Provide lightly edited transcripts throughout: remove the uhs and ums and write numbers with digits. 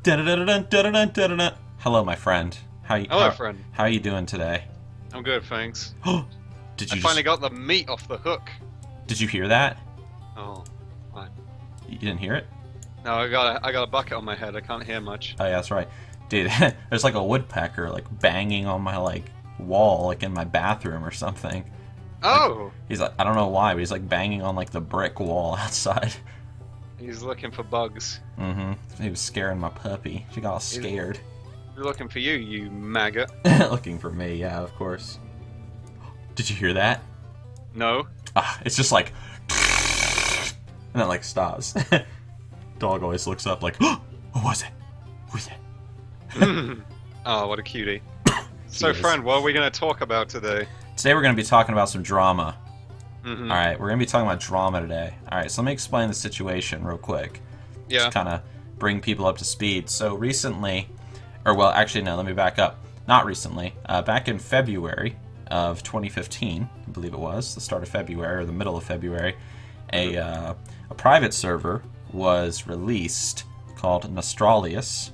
Dun-dun-dun-dun-dun-dun-dun-dun. Hello, my friend. Hello, friend. How are you doing today? I'm good, thanks. Did I you finally got the meat off the hook. Did you hear that? Oh, fine. You didn't hear it? No, I got a bucket on my head. I can't hear much. Oh yeah, that's right, dude. There's like a woodpecker like banging on my like wall, like in my bathroom or something. Oh! Like, he's like, I don't know why, but he's like banging on like the brick wall outside. He's looking for bugs. Mm-hmm. He was scaring my puppy. She got all scared. He's looking for you, you maggot. Looking for me, yeah, of course. Did you hear that? No. It's just like, and then like stops. Dog always looks up like, what was it? Who's it? Oh, what a cutie. So, Yes. friend, what are we going to talk about today? Today we're going to be talking about some drama. Mm-hmm. Alright, we're going to be talking about drama today. Alright, so let me explain the situation real quick. Yeah. Just kind of bring people up to speed. So recently, or well, actually no, let me back up. Not recently. Back in February of 2015, I believe it was, the start of February or the middle of February, a private server was released called Nostalrius,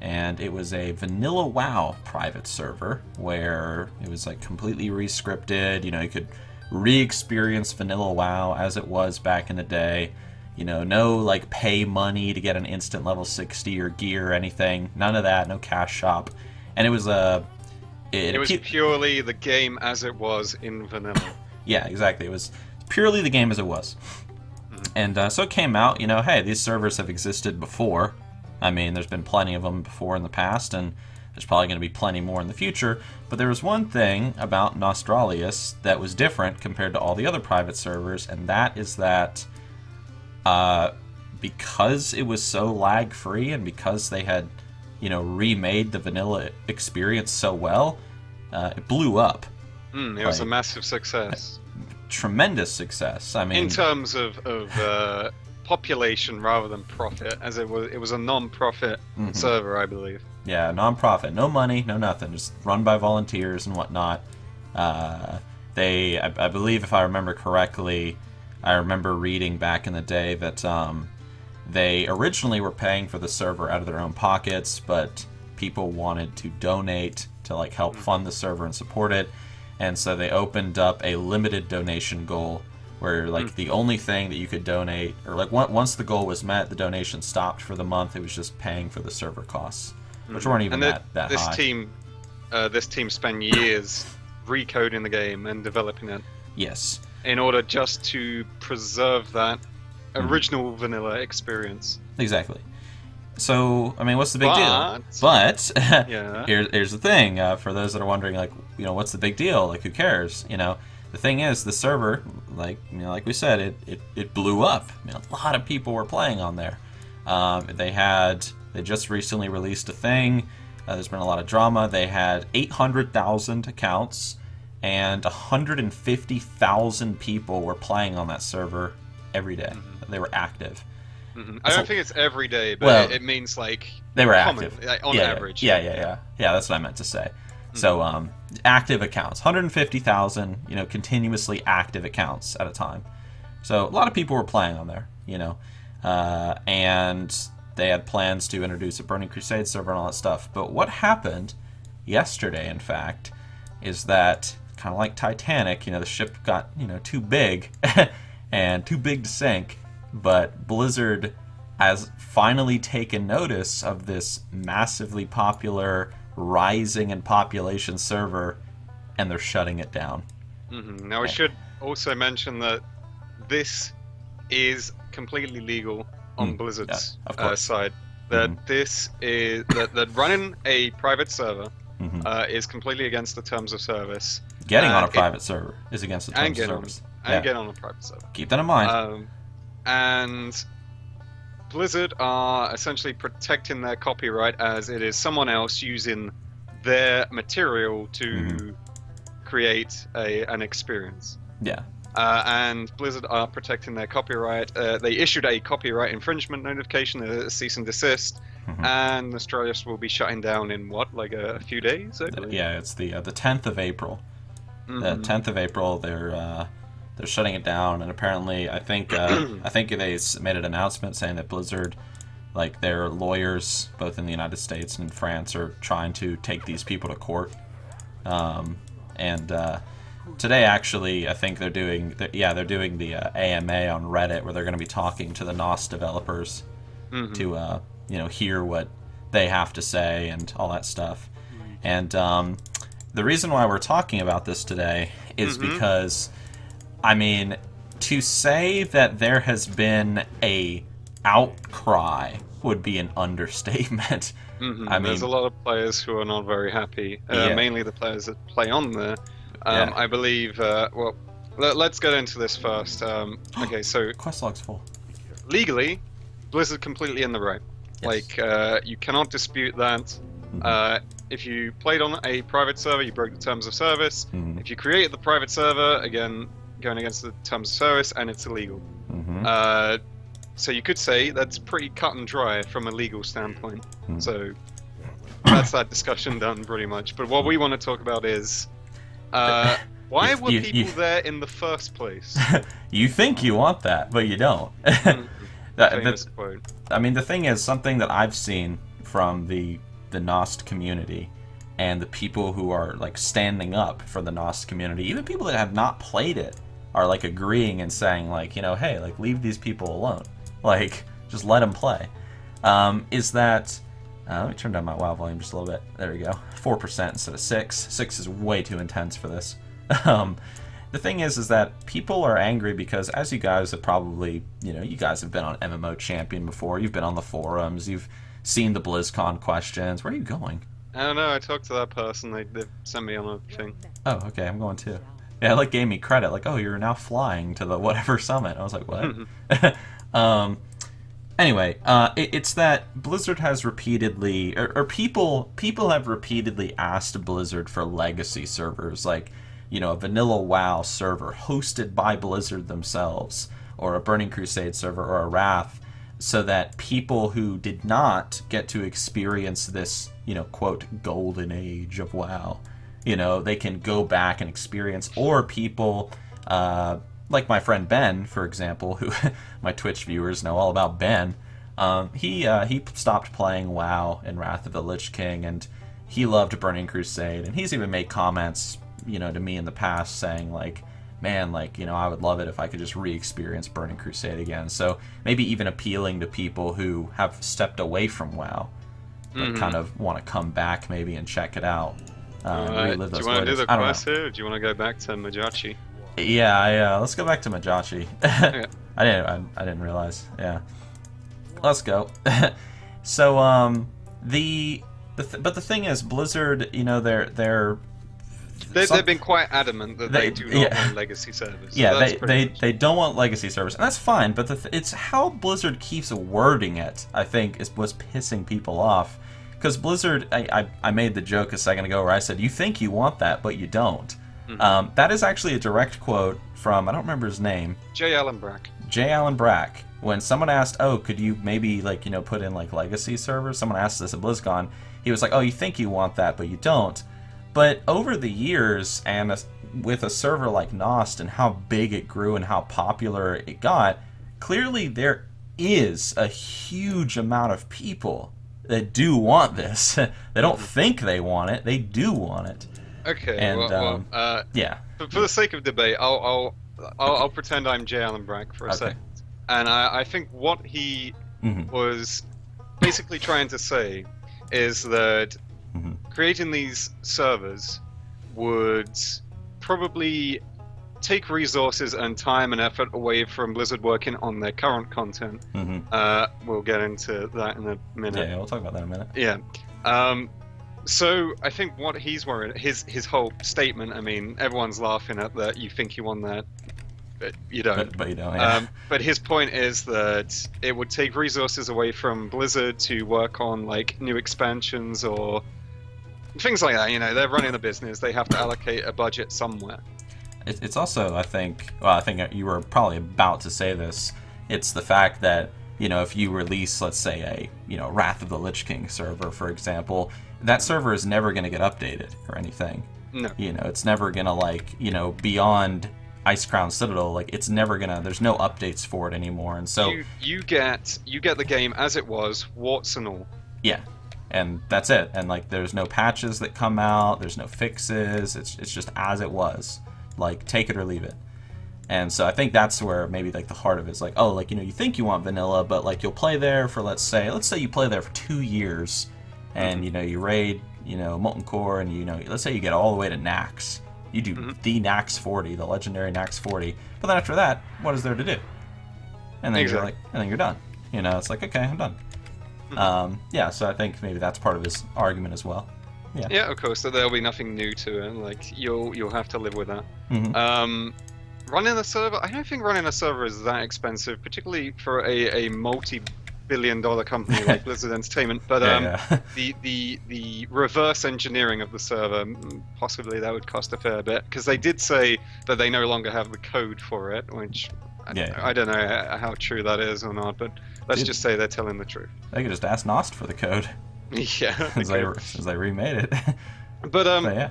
and it was a vanilla WoW private server where it was like completely re-scripted. You know, you could re-experience vanilla WoW as it was back in the day. You know, no like pay money to get an instant level 60 or gear or anything. None of that. No cash shop. And it was It was purely the game as it was in vanilla. Yeah, exactly. It was purely the game as it was. And so it came out, you know, hey, these servers have existed before. I mean, there's been plenty of them before in the past, and there's probably going to be plenty more in the future. But there was one thing about Nostalrius that was different compared to all the other private servers, and that is that because it was so lag-free and because they had, you know, remade the vanilla experience so well, it blew up. It was a massive success. Tremendous success. I mean, In terms of population rather than profit, as it was a non-profit server, I believe. yeah, non-profit, no money, no nothing, just run by volunteers and whatnot. I believe, if I remember correctly, I remember reading back in the day that they originally were paying for the server out of their own pockets, but people wanted to donate to like help fund the server and support it, and so they opened up a limited donation goal where like the only thing that you could donate, or like once the goal was met, the donation stopped for the month. It was just paying for the server costs, which weren't even that high. This team spent years recoding the game and developing it Yes. in order just to preserve that original vanilla experience. Exactly. So, I mean, what's the big deal? But- But Yeah. here's the thing. For those that are wondering, like, you know, what's the big deal? Like, who cares? You know, the thing is, the server, like, you know, like we said, it blew up. I mean, a lot of people were playing on there. They just recently released a thing. There's been a lot of drama. They had 800,000 accounts, and 150,000 people were playing on that server every day. They were active. I don't think it's every day, but Well, it means like They were common, active. like, on yeah, average. Yeah, that's what I meant to say. So, active accounts, 150,000, you know, continuously active accounts at a time. So a lot of people were playing on there, you know, and they had plans to introduce a Burning Crusade server and all that stuff. But what happened yesterday, in fact, is that kind of like Titanic, you know, the ship got, you know, too big and too big to sink. But Blizzard has finally taken notice of this massively popular, rising in population server, and they're shutting it down. Now we should also mention that this is completely legal on Blizzard's of course. side. That this is that running a private server is completely against the terms of service. Getting on a private server is against the terms of get service. get on a private server. Keep that in mind. And Blizzard are essentially protecting their copyright as it is someone else using their material to create an experience. Yeah. And Blizzard are protecting their copyright. They issued a copyright infringement notification, a cease and desist, and Nostalrius will be shutting down in what, like a few days? I believe? Yeah, it's the 10th of April. The 10th of April, they're shutting it down, and apparently, I think they made an announcement saying that Blizzard Like, their lawyers, both in the United States and in France, are trying to take these people to court. Today, actually, I think they're doing the AMA on Reddit, where they're going to be talking to the Nost developers to hear what they have to say and all that stuff. And the reason why we're talking about this today is because, I mean, to say that there has been a outcry would be an understatement. I mean, there's a lot of players who are not very happy, mainly the players that play on there. I believe, let's get into this first. Okay, so... Quest log's full. Legally, Blizzard completely in the right. Yes. Like, you cannot dispute that. If you played on a private server, you broke the terms of service. If you created the private server, again, going against the terms of service, and it's illegal. So you could say that's pretty cut and dry from a legal standpoint. So that's that discussion done pretty much. But what we want to talk about is why were people there in the first place? You think you want that, but you don't. Famous quote. I mean, the thing is, something that I've seen from the Nost community and the people who are like standing up for the Nost community, even people that have not played it, are like agreeing and saying like, hey, like leave these people alone. Like, just let them play. Is that... let me turn down my WoW volume just a little bit. There we go. 4% instead of 6. 6 is way too intense for this. The thing is that people are angry because, as you guys have probably... you guys have been on MMO Champion before. You've been on the forums. You've seen the BlizzCon questions. Where are you going? I don't know. I talked to that person. They sent me on a thing. Oh, okay. I'm going too. Yeah, like gave me credit. Like, oh, you're now flying to the whatever summit. I was like, what? Anyway, it's that Blizzard has repeatedly, or people have repeatedly asked Blizzard for legacy servers, like, a vanilla WoW server hosted by Blizzard themselves, or a Burning Crusade server, or a Wrath, so that people who did not get to experience this, quote, golden age of WoW, they can go back and experience, or people, like my friend Ben, for example, who my Twitch viewers know all about Ben. He stopped playing WoW in Wrath of the Lich King, and he loved Burning Crusade. And he's even made comments, to me in the past saying like, man, like, I would love it if I could just re-experience Burning Crusade again. So maybe even appealing to people who have stepped away from WoW, but kind of want to come back maybe and check it out. Do you want to do the quest here, or do you want to go back to Majachi? Yeah, let's go back to Majachi. Yeah. I didn't realize. Yeah, let's go. So but the thing is, Blizzard, they've been quite adamant that they do not want legacy servers. Yeah, so they don't want legacy servers, and that's fine. But it's how Blizzard keeps wording it, I think, was pissing people off. Because Blizzard, I made the joke a second ago where I said, you think you want that, but you don't. That is actually a direct quote from, I don't remember his name. J. Allen Brack. J. Allen Brack. When someone asked, oh, could you maybe, like, put in, like, legacy servers? Someone asked this at BlizzCon. He was like, oh, you think you want that, but you don't. But over the years, and with a server like Nost and how big it grew and how popular it got, clearly there is a huge amount of people that do want this. They don't think they want it; they do want it. Okay. And yeah. For the sake of debate, I'll pretend I'm J. Allen Brack for a second, and I think what he was basically trying to say is that creating these servers would probably take resources and time and effort away from Blizzard working on their current content. We'll get into that in a minute. Yeah, we'll talk about that in a minute. Yeah. So I think what he's worried, his whole statement, I mean, everyone's laughing at that, you think you want that, but you don't. But you don't, yeah. But his point is that it would take resources away from Blizzard to work on, like, new expansions or things like that. They're running a business, they have to allocate a budget somewhere. It's also, I think you were probably about to say this, it's the fact that, if you release, let's say, a, Wrath of the Lich King server, for example, that server is never going to get updated or anything. No. It's never going to, like, beyond Ice Crown Citadel, like it's never gonna. There's no updates for it anymore, and so you get the game as it was, warts and all. yeah, and that's it. And like there's no patches that come out. There's no fixes. It's just as it was. Like take it or leave it. And so I think that's where maybe like the heart of it is like, oh, like, you know, you think you want vanilla, but like you'll play there for let's say you play there for 2 years, and you know you raid, you know, Molten Core, and you know, let's say you get all the way to Nax. You do the Nax 40, the legendary Nax 40, but then after that, what is there to do? And then you're like, and then you're done. You know, it's like, okay, I'm done. Yeah, so I think maybe that's part of his argument as well. Yeah. Yeah, of course. So there'll be nothing new to it. Like you'll have to live with that. Running a server, I don't think running a server is that expensive, particularly for a multi-billion-dollar company like Blizzard Entertainment. But the reverse engineering of the server, possibly that would cost a fair bit, because they did say that they no longer have the code for it, which I don't know how true that is or not. But let's just say they're telling the truth. They could just ask Nost for the code. Yeah, since they remade it. But yeah.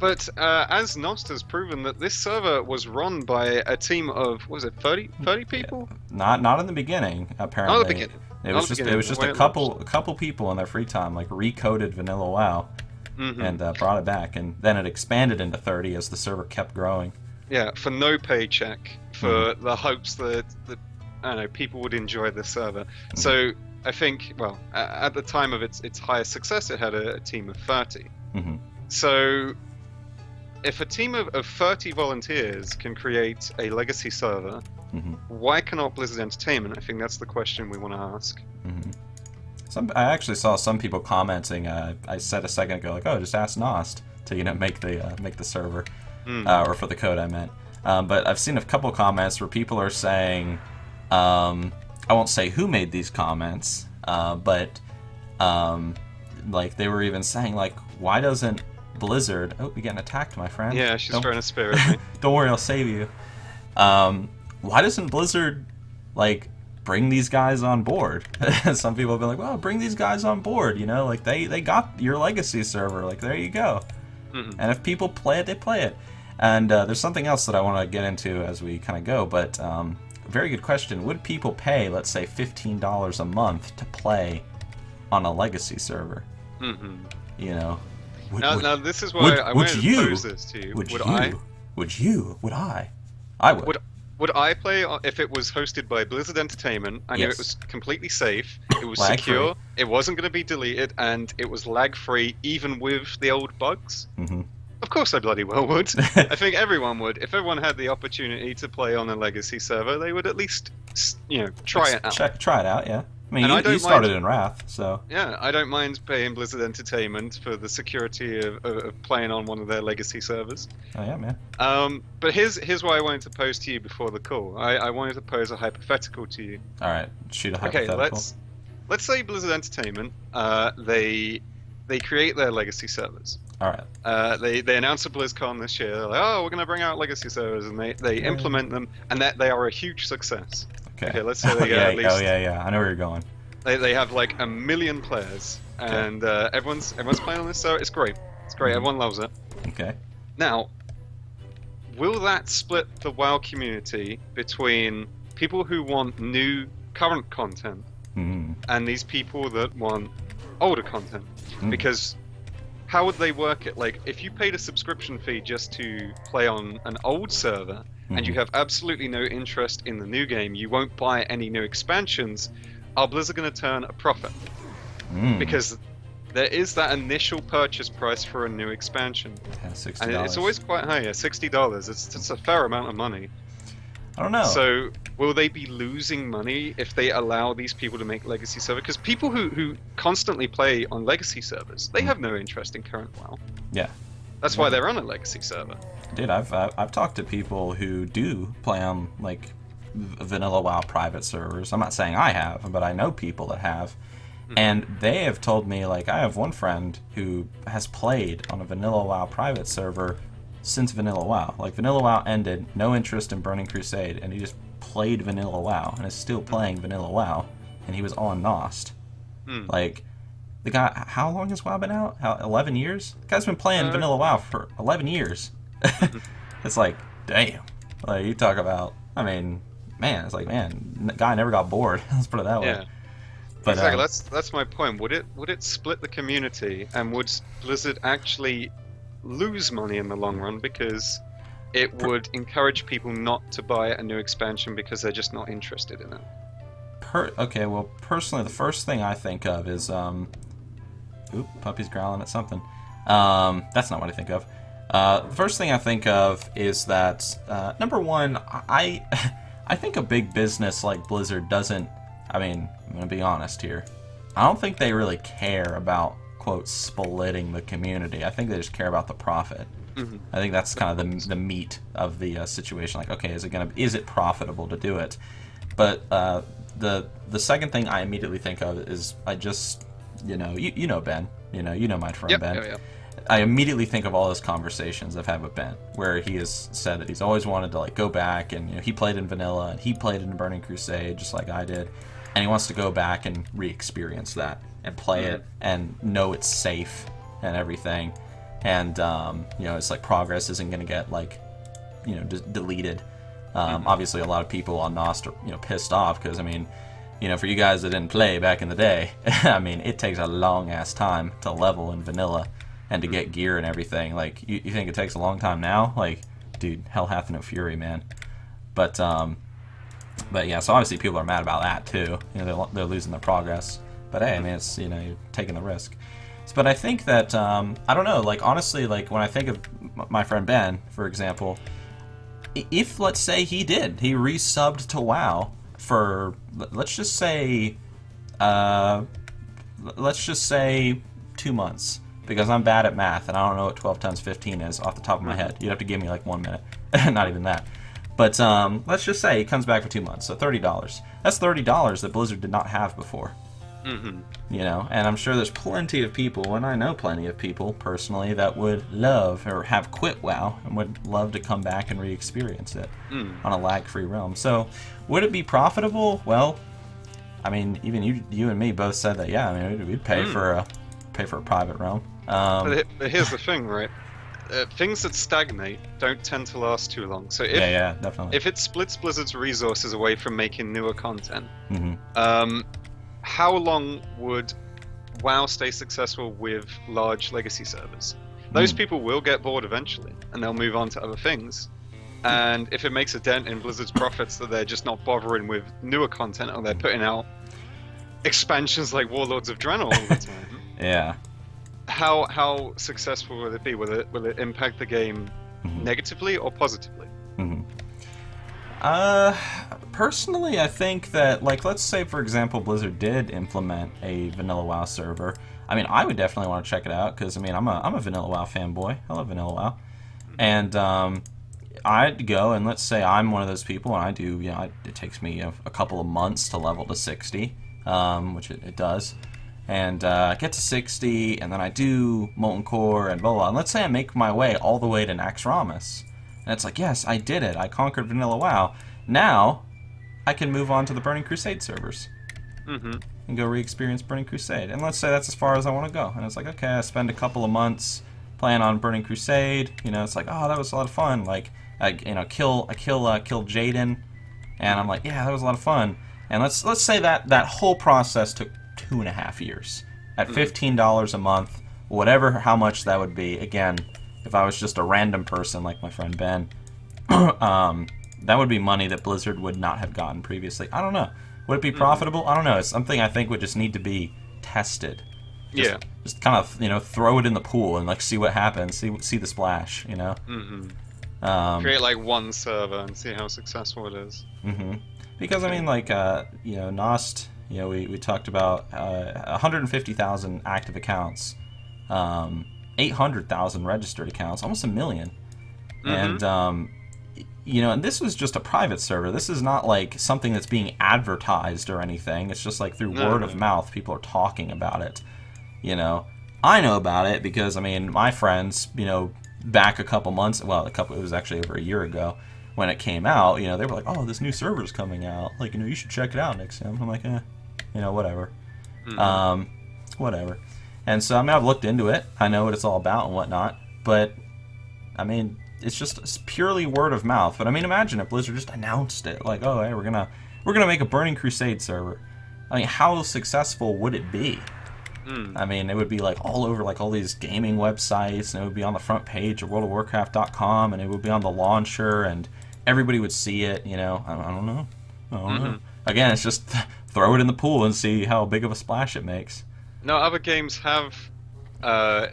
But as Nost has proven that this server was run by a team of, what was it, 30 people? Yeah. Not in the beginning, apparently. Not at the beginning. It was just a couple people in their free time like recoded Vanilla WoW and brought it back, and then it expanded into 30 as the server kept growing. Yeah, for no paycheck, for the hopes that I don't know, people would enjoy the server. So I think, well, at the time of its highest success, it had a team of 30. So if a team of 30 volunteers can create a legacy server, why cannot Blizzard Entertainment? I think that's the question we want to ask. I actually saw some people commenting. I said a second ago, like, "Oh, just ask Nost to make the server, or for the code." I meant, but I've seen a couple comments where people are saying, I won't say who made these comments, but like they were even saying like, why doesn't Blizzard... Oh, you're getting attacked, my friend. Yeah, she's throwing a spear at me. Don't worry, I'll save you. Why doesn't Blizzard, like, bring these guys on board? Some people have been like, well, bring these guys on board, you know? Like, they got your legacy server. Like, there you go. And if people play it, they play it. And there's something else that I want to get into as we kind of go, but very good question. Would people pay, let's say, $15 a month to play on a legacy server? You know? Now, this is why I wanted to pose this to you. Would I? I would. Would I play if it was hosted by Blizzard Entertainment? I knew it was completely safe, it was secure, it wasn't going to be deleted, and it was lag-free even with the old bugs? Of course I bloody well would. I think everyone would. If everyone had the opportunity to play on a legacy server, they would at least, you know, try it out. Try it out, yeah. I mean, you started in Wrath, so... Yeah, I don't mind paying Blizzard Entertainment for the security of playing on one of their legacy servers. Oh, yeah, man. But here's what I wanted to pose to you before the call. I wanted to pose a hypothetical to you. All right, shoot a hypothetical. Okay, let's say Blizzard Entertainment, they create their legacy servers. All right. They announce at BlizzCon this year. They're like, oh, we're going to bring out legacy servers, and they implement them, and they are a huge success. Okay, let's say they get at least... Oh, yeah, I know where you're going. They have like 1 million players, and everyone's playing on this, so it's great. It's great, everyone loves it. Okay. Now, will that split the WoW community between people who want new, current content, and these people that want older content? Because how would they work it? Like, if you paid a subscription fee just to play on an old server, and you have absolutely no interest in the new game, you won't buy any new expansions, are Blizzard going to turn a profit? Because there is that initial purchase price for a new expansion. Yeah, $60. And it's always quite high, $60. It's a fair amount of money. I don't know. So, will they be losing money if they allow these people to make legacy servers? Because people who constantly play on legacy servers, they have no interest in current WoW. Yeah. That's why they're on a legacy server. Dude, I've talked to people who do play on like vanilla WoW private servers. I'm not saying I have, but I know people that have, and they have told me, like, I have one friend who has played on a vanilla WoW private server since vanilla WoW. Like, vanilla WoW ended, no interest in Burning Crusade, and he just played vanilla WoW and is still playing vanilla WoW, and he was on Nost. Like, the guy, how long has WoW been out? 11 years? The guy's been playing vanilla WoW for 11 years. It's like, damn. Like, you talk about, I mean, man, it's like, man, the guy never got bored. Let's put it that way. Yeah. But Exactly. That's my point. Would it split the community, and would Blizzard actually lose money in the long run because it would encourage people not to buy a new expansion because they're just not interested in it? Okay, well, personally, the first thing I think of is, oop, puppy's growling at something. That's not what I think of. The first thing I think of is that, number one, I think a big business like Blizzard doesn't, I mean, I'm going to be honest here. I don't think they really care about, quote, splitting the community. I think they just care about the profit. Mm-hmm. I think that's kind of the meat of the situation. Like, okay, is it profitable to do it? But the second thing I immediately think of is I just, you know Ben, you know my friend Ben. Yep. I immediately think of all those conversations I've had with Ben, where he has said that he's always wanted to like go back, and he played in Vanilla and he played in Burning Crusade just like I did, and he wants to go back and re-experience that and play it and know it's safe and everything, and it's like progress isn't going to get like deleted. Obviously, a lot of people on Nost are pissed off because I mean, for you guys that didn't play back in the day, I mean, it takes a long ass time to level in Vanilla and to get gear and everything. Like, you think it takes a long time now? Like, dude, hell hath no fury, man. But yeah, so obviously people are mad about that too. They're losing their progress. But hey, I mean, it's you're taking the risk. But I think that I don't know. Like, honestly, like when I think of my friend Ben, for example, if let's say he resubbed to WoW for let's just say 2 months. Because I'm bad at math, and I don't know what 12 times 15 is off the top of my head. You'd have to give me like 1 minute. Not even that. But let's just say he comes back for 2 months, so $30. That's $30 that Blizzard did not have before. Mm-hmm. And I'm sure there's plenty of people, and I know plenty of people personally, that would love or have quit WoW and would love to come back and re-experience it on a lag-free realm. So, would it be profitable? Well, I mean, even you and me both said that. Yeah, I mean, we'd pay for a private realm. But here's the thing, right? Things that stagnate don't tend to last too long. So yeah, definitely. If it splits Blizzard's resources away from making newer content, mm-hmm. How long would WoW stay successful with large legacy servers? Those people will get bored eventually, and they'll move on to other things. And if it makes a dent in Blizzard's profits that they're just not bothering with newer content, or they're putting out expansions like Warlords of Draenor all the time, yeah. How successful will it be? Will it impact the game negatively or positively? Personally, I think that, like, let's say, for example, Blizzard did implement a Vanilla WoW server. I mean, I would definitely want to check it out, because, I mean, I'm a Vanilla WoW fanboy. I love Vanilla WoW. And, I'd go, and let's say I'm one of those people, and I do, it takes me a couple of months to level to 60, which it does. And get to 60, and then I do Molten Core and blah, blah, blah. And let's say I make my way all the way to Naxxramas. And it's like, yes, I did it. I conquered Vanilla WoW. Now, I can move on to the Burning Crusade servers. And go re-experience Burning Crusade. And let's say that's as far as I want to go. And it's like, okay, I spend a couple of months playing on Burning Crusade. It's like, oh, that was a lot of fun. Like, I kill Jaden. And I'm like, yeah, that was a lot of fun. And let's say that whole process took 2.5 years. At $15 a month, how much that would be. Again, if I was just a random person like my friend Ben, that would be money that Blizzard would not have gotten previously. I don't know. Would it be profitable? I don't know. It's something I think would just need to be tested. Just kind of, throw it in the pool and, like, see what happens. See the splash, Create, like, one server and see how successful it is. Because, I mean, like, Nost, we talked about 150,000 active accounts, 800,000 registered accounts, almost 1 million. And, and this was just a private server. This is not like something that's being advertised or anything. It's just like through word of mouth, people are talking about it. I know about it because, I mean, my friends, back a couple months, it was actually over a year ago when it came out, they were like, oh, this new server's coming out. Like, you should check it out, Nixxiom. I'm like, whatever. Whatever. And so, I mean, I've looked into it. I know what it's all about and whatnot. But, I mean, it's just purely word of mouth. But I mean, imagine if Blizzard just announced it, like, oh, hey, we're gonna make a Burning Crusade server. I mean, how successful would it be? I mean, it would be like all over like all these gaming websites, and it would be on the front page of WorldOfWarcraft.com, and it would be on the launcher, and everybody would see it. You know, I don't know. I don't know. Again, it's just throw it in the pool and see how big of a splash it makes. No, other games have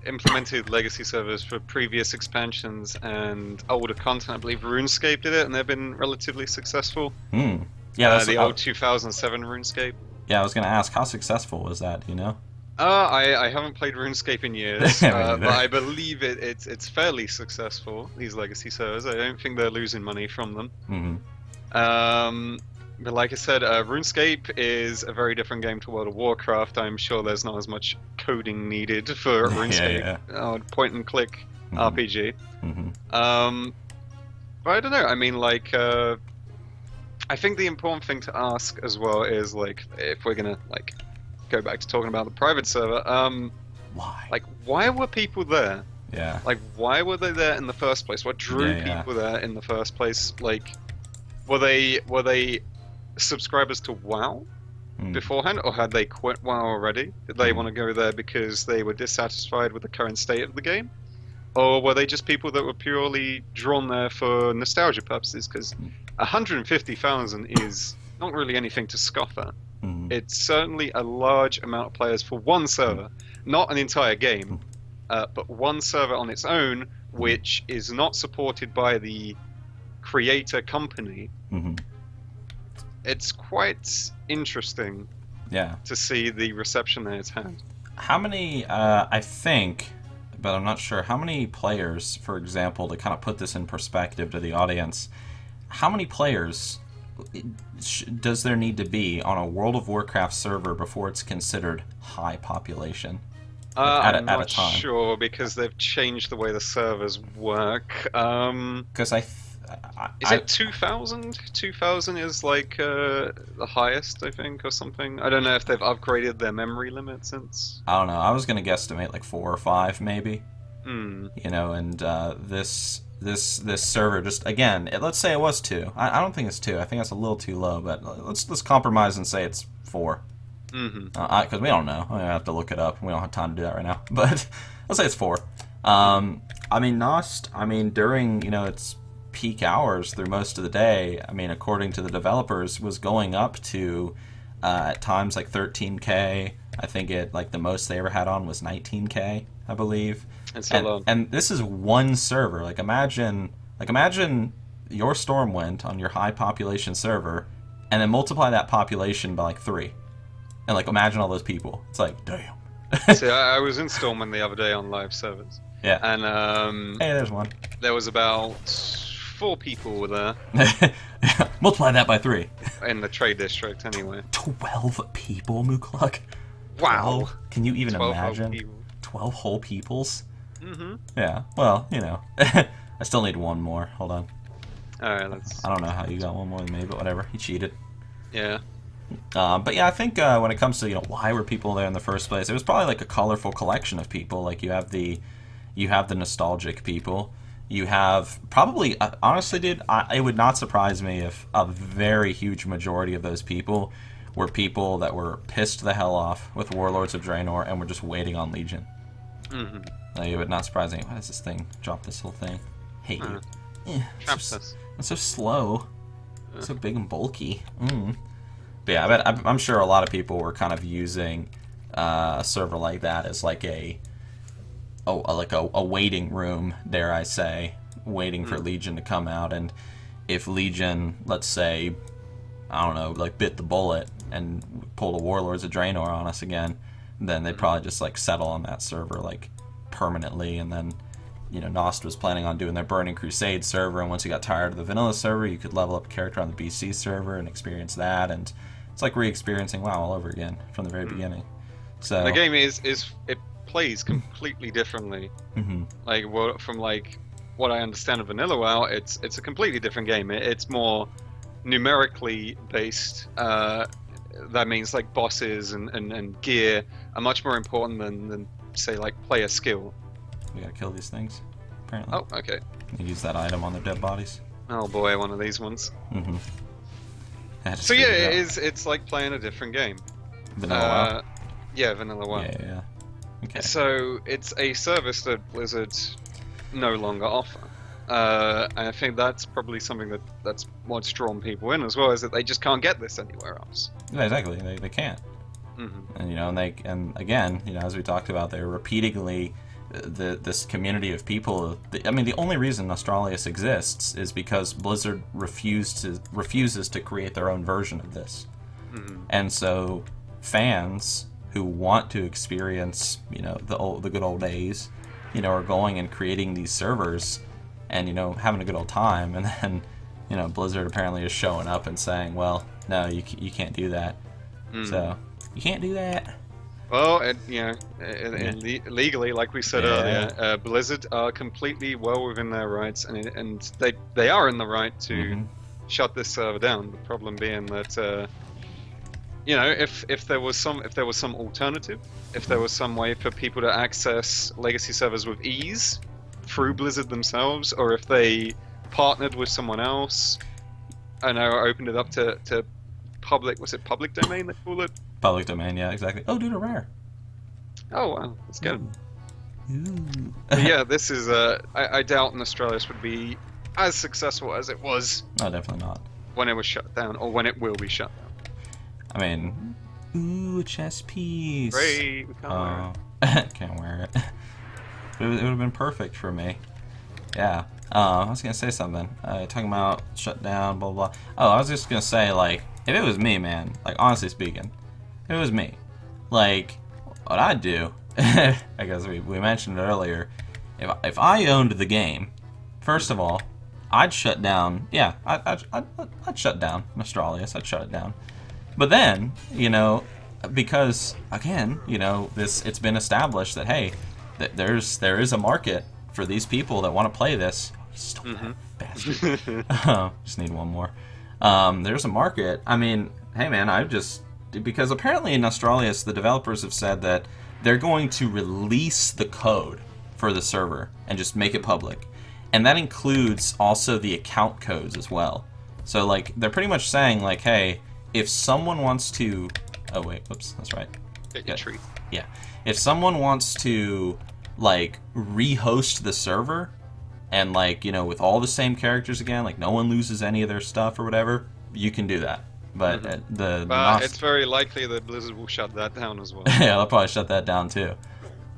implemented legacy servers for previous expansions and older content. I believe RuneScape did it, and they've been relatively successful. Yeah, that's the old 2007 RuneScape. Yeah, I was going to ask, how successful was that, you know? I haven't played RuneScape in years, but I believe it's fairly successful, these legacy servers. I don't think they're losing money from them. But like I said, RuneScape is a very different game to World of Warcraft. I'm sure there's not as much coding needed for RuneScape. Point and click RPG. But I don't know. I mean, like, I think the important thing to ask as well is, like, if we're gonna like go back to talking about the private server, why? Like, why were people there? Yeah. Like, why were they there in the first place? What drew people there in the first place? Like, were they subscribers to WoW beforehand, or had they quit WoW already? Did they want to go there because they were dissatisfied with the current state of the game? Or were they just people that were purely drawn there for nostalgia purposes? Because 150,000 is not really anything to scoff at. It's certainly a large amount of players for one server, not an entire game, but one server on its own, which is not supported by the creator company. It's quite interesting to see the reception that it's had. How many, I think, but I'm not sure, how many players, for example, to kind of put this in perspective to the audience, how many players does there need to be on a World of Warcraft server before it's considered high population? I'm not sure, because they've changed the way the servers work. Because is it 2,000? 2,000 is like the highest, I think, or something. I don't know if they've upgraded their memory limit since. I don't know. I was gonna guesstimate like 4 or 5, maybe. You know, and this server just, again, let's say it was 2. I don't think it's 2. I think that's a little too low, but let's compromise and say it's 4. Because we don't know. I have to look it up. We don't have time to do that right now. But let's say it's 4. I mean, Nost, during, you know, its peak hours through most of the day, I mean, according to the developers, was going up to at times like 13K. I think the most they ever had on was 19K, I believe. And this is one server. Like imagine your Stormwind on your high population server, and then multiply that population by like 3, and like imagine all those people. It's like, damn. See, I was in Stormwind the other day on live servers. Yeah. And hey, there's one. There was about 4 people there. Multiply that by 3. In the trade district, anyway. 12 people, Moocluck. Wow. 12? Can you even imagine? 12 whole peoples? Yeah. Well, you know. I still need one more. Hold on. Alright, let's... I don't know how you got one more than me, but whatever. He cheated. Yeah. But yeah, I think when it comes to, you know, why were people there in the first place, it was probably like a colorful collection of people. Like you have the nostalgic people. You have probably, honestly, dude, it would not surprise me if a very huge majority of those people were people that were pissed the hell off with Warlords of Draenor and were just waiting on Legion. It would not surprise me. Why does this thing drop this whole thing? Hate you. It's so slow. It's so big and bulky. But yeah, I'm sure a lot of people were kind of using a server like that as like a waiting room, dare I say, waiting for Legion to come out. And if Legion, let's say, I don't know, like bit the bullet and pulled a Warlords of Draenor on us again, then they'd probably just like settle on that server like permanently. And then, you know, Nost was planning on doing their Burning Crusade server, and once you got tired of the vanilla server, you could level up a character on the BC server and experience that, and it's like re-experiencing WoW all over again from the very beginning. So the game is it plays completely differently. Like from like what I understand of vanilla WoW, it's a completely different game. It's more numerically based. That means like bosses and gear are much more important than say like player skill. We gotta kill these things. apparently. Oh, okay. You use that item on their dead bodies. Oh boy, one of these ones. Mm-hmm. So yeah, it's like playing a different game. Vanilla WoW? Yeah, Vanilla WoW. Yeah. Okay. So it's a service that Blizzard no longer offer. And I think that's probably something that's what's drawn people in as well, is that they just can't get this anywhere else. Yeah, exactly. They can't. Mm-hmm. And and again, as we talked about, they're repeatedly this community of people. The only reason Nostalrius exists is because Blizzard refuses to create their own version of this. Mm-hmm. And so fans who want to experience, the good old days, are going and creating these servers and, having a good old time. And then, Blizzard apparently is showing up and saying, well, no, you can't do that. So, you can't do that. Well, legally, like we said earlier, Blizzard are completely well within their rights, and they are in the right to shut this server down. The problem being that, if there was some alternative, if there was some way for people to access legacy servers with ease through Blizzard themselves, or if they partnered with someone else, I know, opened it up to public. Was it public domain they call it? Public domain, yeah, exactly. Oh, dude, a rare. Oh, wow, that's good. Ooh. But yeah, this is I doubt Nostalrius would be as successful as it was. No, definitely not. When it was shut down, or when it will be shut down. I mean, ooh, a chess piece. Great, we can't wear it. Can't wear it. It would have been perfect for me. Yeah. I was gonna say something. Talking about shutdown, blah blah. Oh, I was just gonna say, like, if it was me, man, like, honestly speaking, if it was me, like, what I'd do, I guess we mentioned it earlier, if I owned the game, first of all, I'd shut down, I'd shut down Nostalrius, I'd shut it down. But then, because, again, it's been established that, hey, there is a market for these people that want to play this. Stole that bastard. Just need one more. There's a market. I mean, hey man, because apparently in Nostalrius, the developers have said that they're going to release the code for the server and just make it public. And that includes also the account codes as well. So, like, they're pretty much saying, like, hey, if someone wants to... Oh, wait, whoops, that's right. Get your tree. Yeah. If someone wants to, like, rehost the server and, like, with all the same characters again, like, no one loses any of their stuff or whatever, you can do that. But it's very likely that Blizzard will shut that down as well. Yeah, they'll probably shut that down too.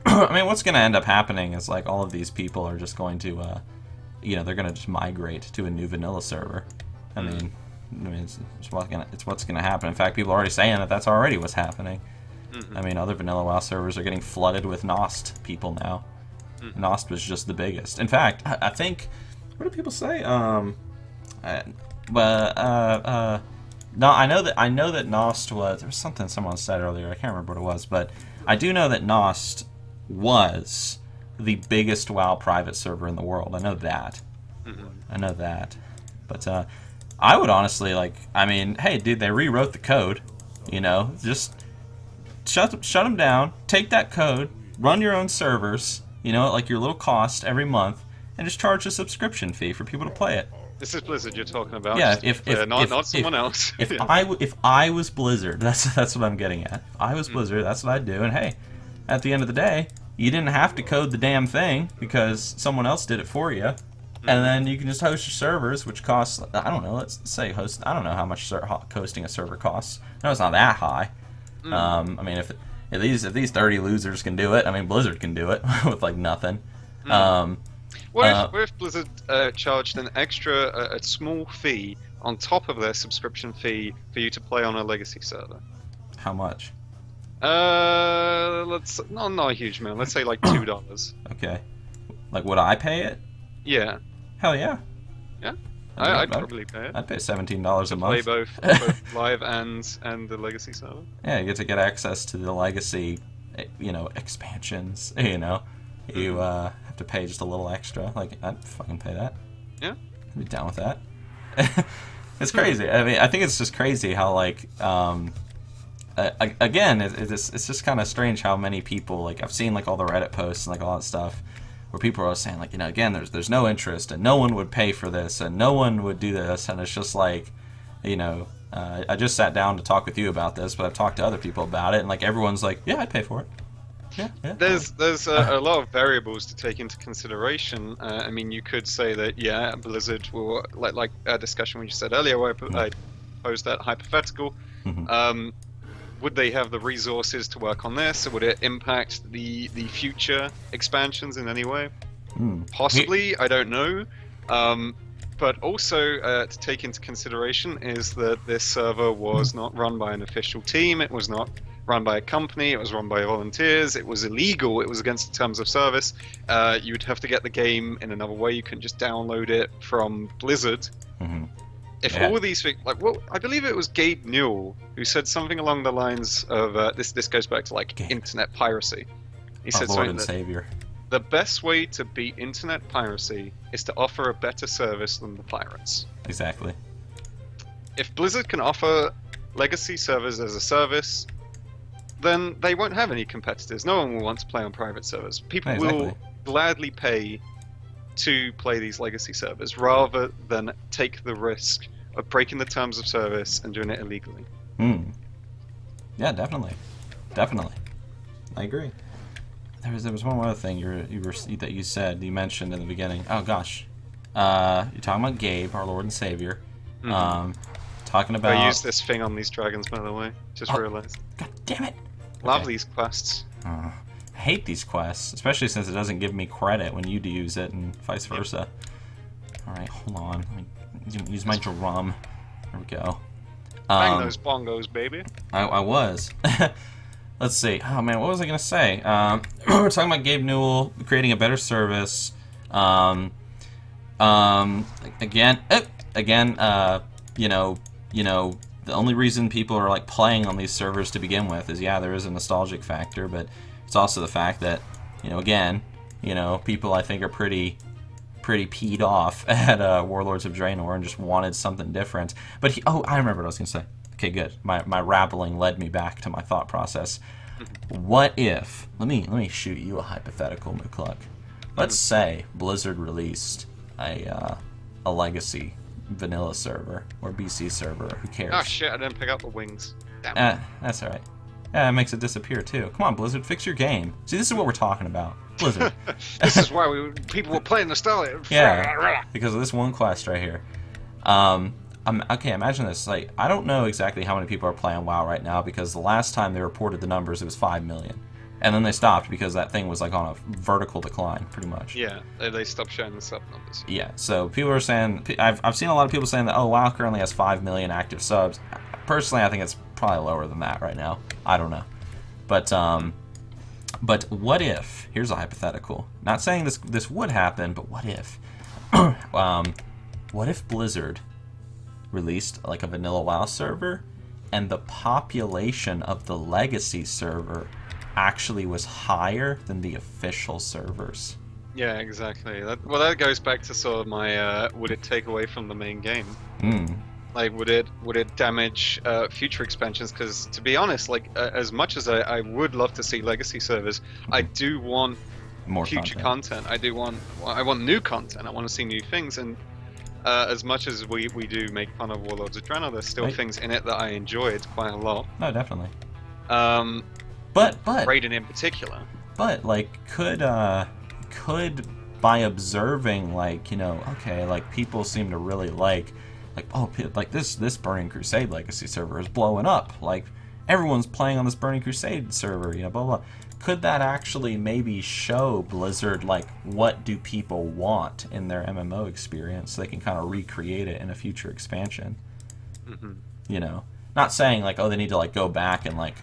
I mean, what's going to end up happening is, like, all of these people are just going to, they're going to just migrate to a new vanilla server. I mean, it's what's going to happen. In fact, people are already saying that that's already what's happening. I mean, other vanilla WoW servers are getting flooded with Nost people now. Nost was just the biggest. In fact, I think, what do people say? No, I know that Nost was. There was something someone said earlier. I can't remember what it was, but I do know that Nost was the biggest WoW private server in the world. I know that. I know that. But I would honestly, like, I mean, hey, dude, they rewrote the code. Just shut them down. Take that code, run your own servers. At, like, your little cost every month, and just charge a subscription fee for people to play it. This is Blizzard you're talking about. Yeah, not someone else. If I was Blizzard, that's what I'm getting at. If I was Blizzard, that's what I'd do. And hey, at the end of the day, you didn't have to code the damn thing because someone else did it for you. And then you can just host your servers, which costs, I don't know, let's say host. I don't know how much hosting a server costs. No, it's not that high. I mean, if these 30 losers can do it, I mean, Blizzard can do it with, like, nothing. What if Blizzard charged an extra, a small fee on top of their subscription fee for you to play on a legacy server? How much? Not a huge amount. Let's say like $2. Okay. Like, would I pay it? Yeah. Hell yeah. Yeah. I'd probably pay it. I'd pay $17 a month. Play both live and the legacy server. Yeah, you get to get access to the legacy, expansions. You have to pay just a little extra. Like, I'd fucking pay that. Yeah. I'd be down with that. It's crazy. I mean, I think it's just crazy how, like, again, it's just kind of strange how many people, like, I've seen, like, all the Reddit posts and, like, all that stuff where people are saying like, again, there's no interest and no one would pay for this and no one would do this, and it's just like, I just sat down to talk with you about this, but I've talked to other people about it, and like everyone's like, yeah, I'd pay for it. Yeah. There's a lot of variables to take into consideration. I mean, you could say that Blizzard will like a discussion we just said earlier where I posed that hypothetical. Would they have the resources to work on this, or would it impact the future expansions in any way? Possibly, I don't know. But also to take into consideration is that this server was not run by an official team. It was not run by a company. It was run by volunteers. It was illegal. It was against the terms of service. You would have to get the game in another way. You couldn't just download it from Blizzard. If all these things, I believe it was Gabe Newell who said something along the lines of this goes back to like internet piracy. He said Lord something and that Savior. the best way to beat internet piracy is to offer a better service than the pirates. Exactly. If Blizzard can offer legacy servers as a service, then they won't have any competitors. No one will want to play on private servers. People will gladly pay to play these legacy servers rather than take the risk of breaking the terms of service and doing it illegally. Yeah, definitely. I agree. There was one other thing you mentioned in the beginning. Oh gosh, you're talking about Gabe, our Lord and Savior. Talking about. I use this thing on these dragons, by the way. Just realized. God damn it! Love these quests. I hate these quests, especially since it doesn't give me credit when you do use it, and vice versa. All right, hold on. Let me use my drum. There we go. Bang those bongos, baby. I was. Let's see. Oh man, what was I gonna say? We're talking about Gabe Newell creating a better service. Again, the only reason people are like playing on these servers to begin with is there is a nostalgic factor, but it's also the fact that people I think are pretty peed off at Warlords of Draenor and just wanted something different. But I remember what I was gonna say. Okay, good. My rambling led me back to my thought process. What if? Let me shoot you a hypothetical, Moocluck. Let's say Blizzard released a legacy vanilla server or BC server. Who cares? Oh shit! I didn't pick up the wings. Damn. That's all right. Yeah, it makes it disappear too. Come on, Blizzard, fix your game. See, this is what we're talking about, Blizzard. This is why people were playing Nostalrius. Yeah, because of this one quest right here. Okay, imagine this. Like, I don't know exactly how many people are playing WoW right now because the last time they reported the numbers, it was 5 million. And then they stopped because that thing was like on a vertical decline, pretty much. Yeah, they stopped showing the sub numbers. Yeah, so people are saying, I've seen a lot of people saying that, WoW currently has 5 million active subs. Personally, I think it's probably lower than that right now. I don't know. But what if, here's a hypothetical. Not saying this would happen, but what if? What if Blizzard released like a vanilla WoW server and the population of the legacy server actually was higher than the official servers? Yeah, exactly. That goes back to sort of my would it take away from the main game? Like, would it damage future expansions? Because to be honest, like as much as I would love to see legacy servers, I do want more future content. I want new content. I want to see new things. And as much as we do make fun of Warlords of Draenor, there's still things in it that I enjoyed quite a lot. No, definitely. But Raiden in particular. But like, could by observing, like, okay, like people seem to really like this Burning Crusade legacy server is blowing up. Like everyone's playing on this Burning Crusade server, blah blah. Could that actually maybe show Blizzard like what do people want in their MMO experience so they can kind of recreate it in a future expansion? Not saying like, they need to like go back and like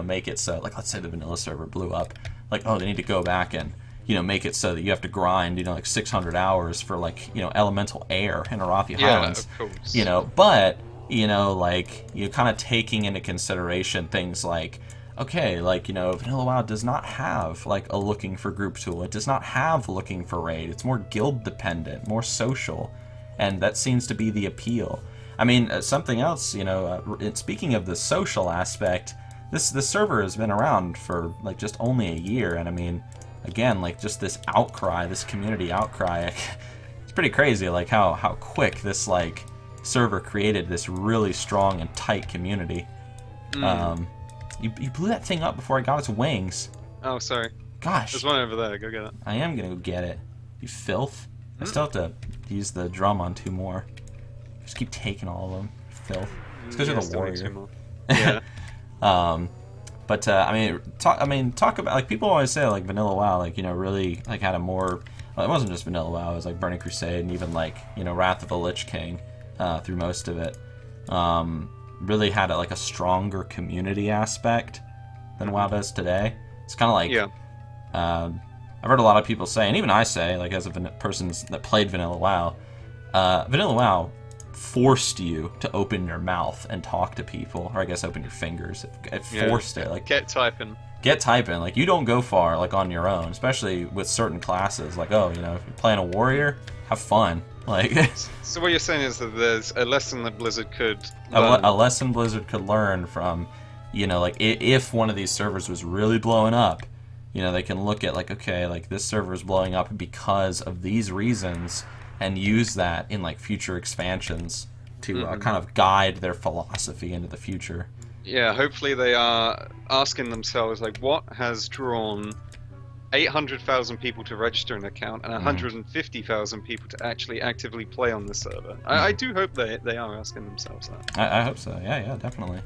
make it so, like, let's say the vanilla server blew up, like, they need to go back and make it so that you have to grind like 600 hours for like elemental air in Arathi Highlands. Yeah, of course. But like you're kind of taking into consideration things like, okay, like, Vanilla WoW does not have, like, a looking for group tool. It does not have looking for raid. It's more guild dependent, more social, and that seems to be the appeal. I mean, something else, speaking of the social aspect, this server has been around for, like, just only a year, and I mean, again, like just this outcry, this community outcry. It's pretty crazy, like how quick this like server created this really strong and tight community. You blew that thing up before it got its wings. Oh, sorry. Gosh. There's one over there. Go get it. I am gonna go get it. You filth. I still have to use the drum on 2 more. Just keep taking all of them. Filth. It's because you're the warrior. Yeah. I mean, talk about, like, people always say, like, Vanilla WoW, like, you know, really, like, had a more, well, it wasn't just Vanilla WoW, it was, like, Burning Crusade and even, like, you know, Wrath of the Lich King through most of it. Really had, like, a stronger community aspect than WoW does today. It's kind of like, I've heard a lot of people say, and even I say, like, as a person that played Vanilla WoW, Vanilla WoW forced you to open your mouth and talk to people, or I guess open your fingers. It forced it. Like, get typing. Like, you don't go far, like, on your own, especially with certain classes. Like, oh, you know, if you're playing a warrior, have fun. Like, so what you're saying is that there's a lesson that Blizzard could learn. A lesson Blizzard could learn from, you know, like, if one of these servers was really blowing up, you know, they can look at, like, okay, like, this server is blowing up because of these reasons, and use that in, like, future expansions to kind of guide their philosophy into the future. Yeah, hopefully they are asking themselves, like, what has drawn 800,000 people to register an account and 150,000 people to actually actively play on the server? I do hope they are asking themselves that. I hope so. Yeah, definitely.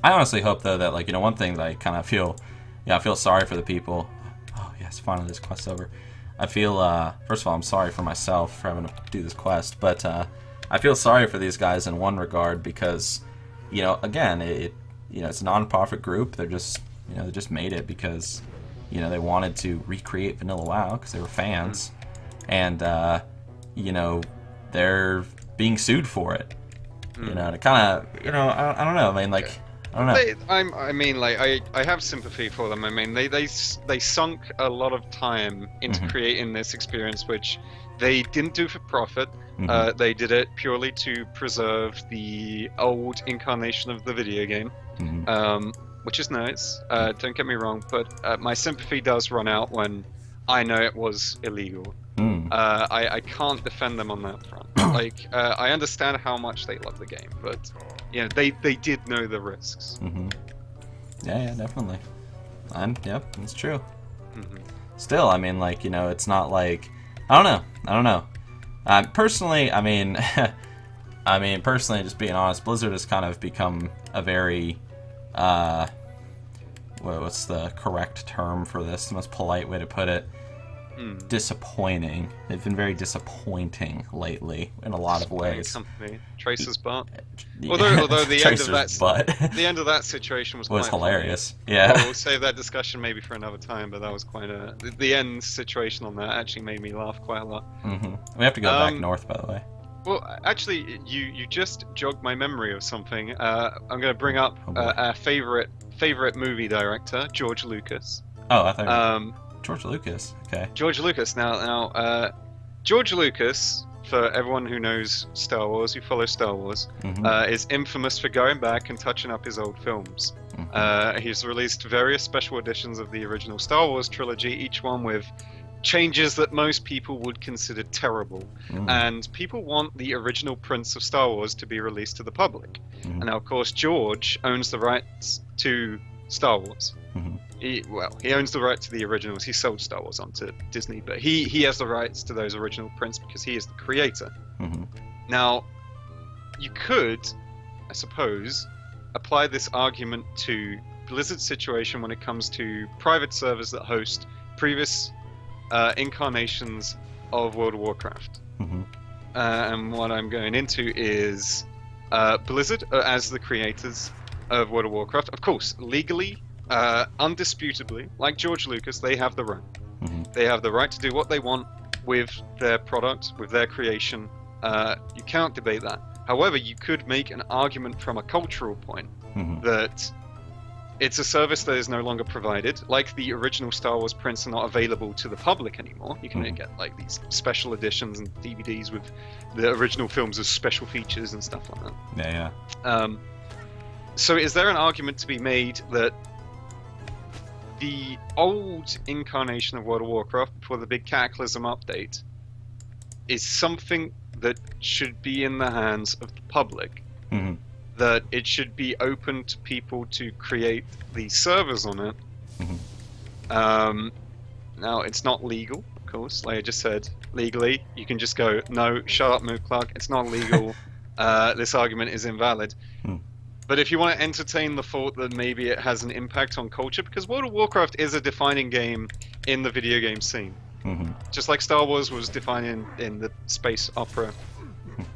I honestly hope, though, that, like, you know, one thing that I kind of feel, I feel sorry for the people. Oh, yes, finally this quest's over. I feel, first of all, I'm sorry for myself for having to do this quest, but I feel sorry for these guys in one regard because, you know, again, you know, it's a non-profit group. They're just, you know, they just made it because, you know, they wanted to recreate Vanilla WoW because they were fans, and, you know, they're being sued for it. You know, to kind of, you know, I don't know. I mean, like, I don't know. I mean, like, I have sympathy for them. I mean, they sunk a lot of time into creating this experience, which they didn't do for profit. They did it purely to preserve the old incarnation of the video game, which is nice. Don't get me wrong, but my sympathy does run out when I know it was illegal. I can't defend them on that front. Like, I understand how much they love the game, but you know, they did know the risks. Yeah, definitely. And yep, it's true. Still, I mean, like, you know, it's not like, I don't know. Personally, I mean, personally, just being honest, Blizzard has kind of become a very, what's the correct term for this? The most polite way to put it. Disappointing. They've been very disappointing lately in a lot of ways. Company. Tracer's butt. Although the end of that situation was quite hilarious. Funny. Yeah. Well, we'll save that discussion maybe for another time, but that was quite the end situation on that actually made me laugh quite a lot. We have to go back north, by the way. Well, actually, you just jogged my memory of something. I'm going to bring up our favorite movie director, George Lucas. Oh, I thought. George Lucas. Okay. George Lucas. Now, George Lucas, for everyone who knows Star Wars, who follows Star Wars, is infamous for going back and touching up his old films. He's released various special editions of the original Star Wars trilogy, each one with changes that most people would consider terrible. And people want the original prints of Star Wars to be released to the public. And now, of course, George owns the rights to Star Wars. He owns the right to the originals. He sold Star Wars onto Disney, but he has the rights to those original prints because he is the creator. Now, you could, I suppose, apply this argument to Blizzard's situation when it comes to private servers that host previous incarnations of World of Warcraft. And what I'm going into is Blizzard, as the creators of World of Warcraft, of course, legally, undisputably, like George Lucas, they have the right. They have the right to do what they want with their product, with their creation. You cannot debate that. However, you could make an argument from a cultural point that it's a service that is no longer provided. Like the original Star Wars prints are not available to the public anymore. You can get like these special editions and DVDs with the original films as special features and stuff like that. So is there an argument to be made that the old incarnation of World of Warcraft before the big Cataclysm update is something that should be in the hands of the public. Mm-hmm. That it should be open to people to create these servers on it. Mm-hmm. Now, it's not legal, of course. Like I just said, legally, you can just go, no, shut up, Moocluck, it's not legal. This argument is invalid. Hmm. But if you want to entertain the thought that maybe it has an impact on culture, because World of Warcraft is a defining game in the video game scene. Mm-hmm. Just like Star Wars was defining in the space opera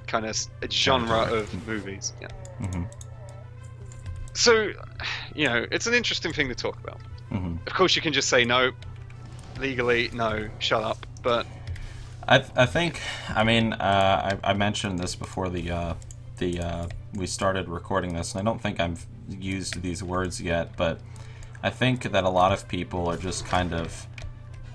kind of genre of movies. Yeah. Mm-hmm. So, it's an interesting thing to talk about. Mm-hmm. Of course, you can just say no, legally, no, shut up. But I think, I mean, I mentioned this before we started recording this, and I don't think I've used these words yet, but I think that a lot of people are just kind of,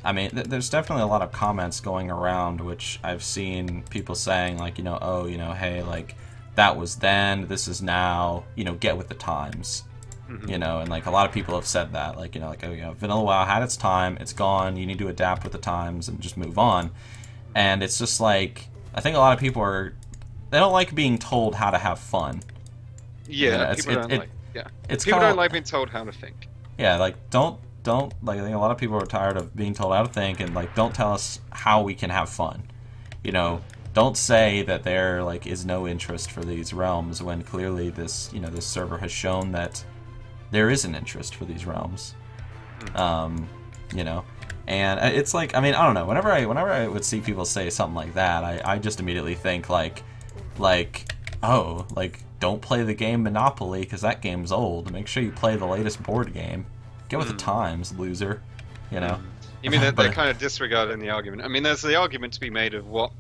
I mean, there's definitely a lot of comments going around, which I've seen people saying, like, hey, like, that was then, this is now, get with the times. Mm-hmm. And like a lot of people have said that, like, Vanilla WoW had its time, it's gone, you need to adapt with the times and just move on. And it's just like, I think a lot of people they don't like being told how to have fun. Yeah, people don't like being told how to think. Yeah, like, don't, like, I think a lot of people are tired of being told how to think, and, like, don't tell us how we can have fun. Don't say that there, like, is no interest for these realms when clearly this server has shown that there is an interest for these realms. And it's like, I mean, I don't know, whenever I would see people say something like that, I just immediately think like, oh, like, don't play the game Monopoly because that game's old. Make sure you play the latest board game. Get with the times, loser. You mean that they're kind of disregarding the argument? I mean, there's the argument to be made of what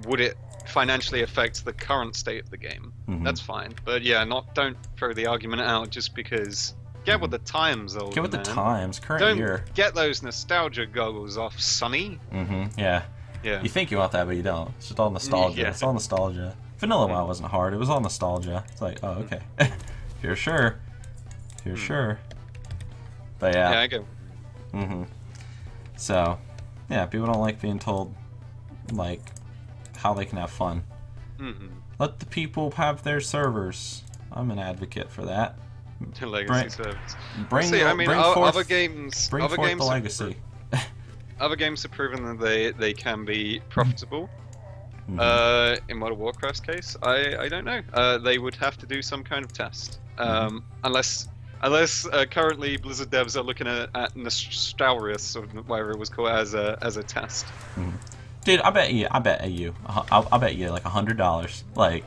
would it financially affect the current state of the game. Mm-hmm. That's fine, but yeah, don't throw the argument out just because. Get with the times, old man. Get with the times, current year. Get those nostalgia goggles off, Sonny. Mm-hmm. Yeah. Yeah. You think you want that, but you don't. It's just all nostalgia. Yeah. It's all nostalgia. Vanilla WoW wasn't hard. It was all nostalgia. It's like, oh, okay. If you're sure. But yeah. Yeah, I go. Mm-hmm. So, yeah, people don't like being told, like, how they can have fun. Mm-hmm. Let the people have their servers. I'm an advocate for that. Legacy servers. Bring other games. Bring other forth games the legacy. Other games have proven that they can be profitable. Mm-hmm. In World of Warcraft's case, I don't know. They would have to do some kind of test. Unless currently Blizzard devs are looking at Nostalrius or whatever it was called as a test. Mm-hmm. Dude, I bet you like $100. Like,